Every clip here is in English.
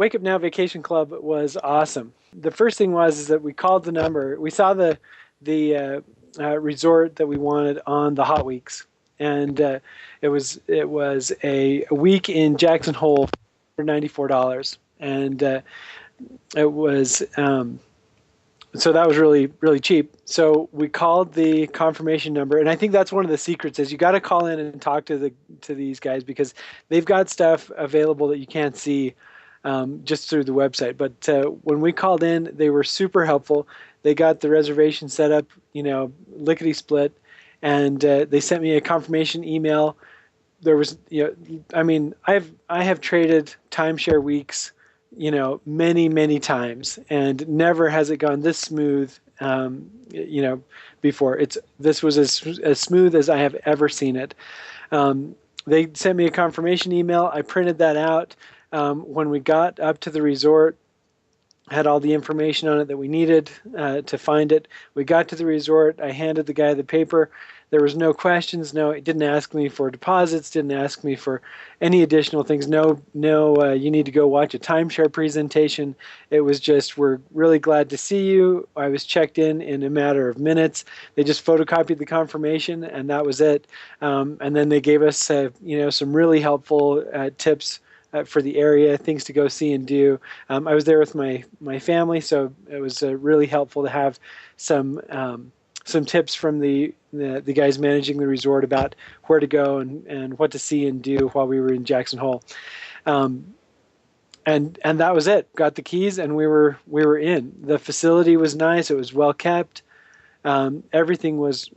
Wake Up Now Vacation Club was awesome. The first thing was is that we called the number. We saw the resort that we wanted on the Hot Weeks, and it was a week in Jackson Hole for $94, and it was so that was really cheap. So we called the confirmation number, and I think that's one of the secrets is you got to call in and talk to these guys because they've got stuff available that you can't see just through the website. But when we called in, they were super helpful. They got the reservation set up, lickety split, and they sent me a confirmation email. There was, I mean, I have traded timeshare weeks, many times, and never has it gone this smooth. Before this was as smooth as I have ever seen it. They sent me a confirmation email. I printed that out. When we got up to the resort, had all the information on it that we needed to find it. We got to the resort. I handed the guy the paper. There was no questions. No, it didn't ask me for deposits. Didn't ask me for any additional things. No. You need to go watch a timeshare presentation. It was just, we're really glad to see you. I was checked in a matter of minutes. They just photocopied the confirmation, and that was it. And then they gave us, some really helpful tips for the area, things to go see and do. I was there with my family, so it was really helpful to have some tips from the guys managing the resort about where to go and what to see and do while we were in Jackson Hole. And that was it. Got the keys and we were in. The facility was nice. It was well kept. Everything was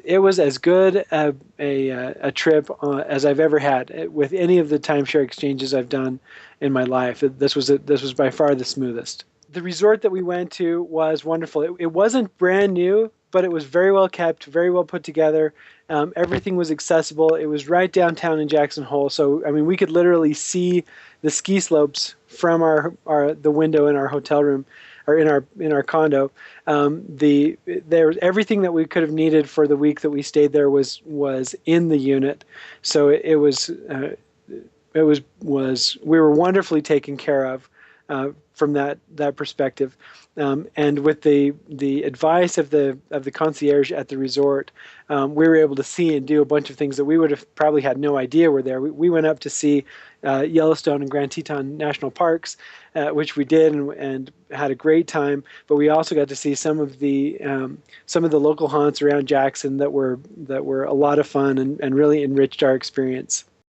it was as good a trip as I've ever had with any of the timeshare exchanges I've done in my life. This was by far the smoothest. The resort that we went to was wonderful. It wasn't brand new, but it was very well kept, very well put together. Everything was accessible. It was right downtown in Jackson Hole, so I mean we could literally see the ski slopes from the window in our hotel room or in our condo. There everything that we could have needed for the week that we stayed there was in the unit. So it was we were wonderfully taken care of from that perspective. And with the advice of the concierge at the resort, we were able to see and do a bunch of things that we would have probably had no idea were there. We went up to see Yellowstone and Grand Teton National Parks, which we did and had a great time. But we also got to see some of the local haunts around Jackson that were a lot of fun and really enriched our experience.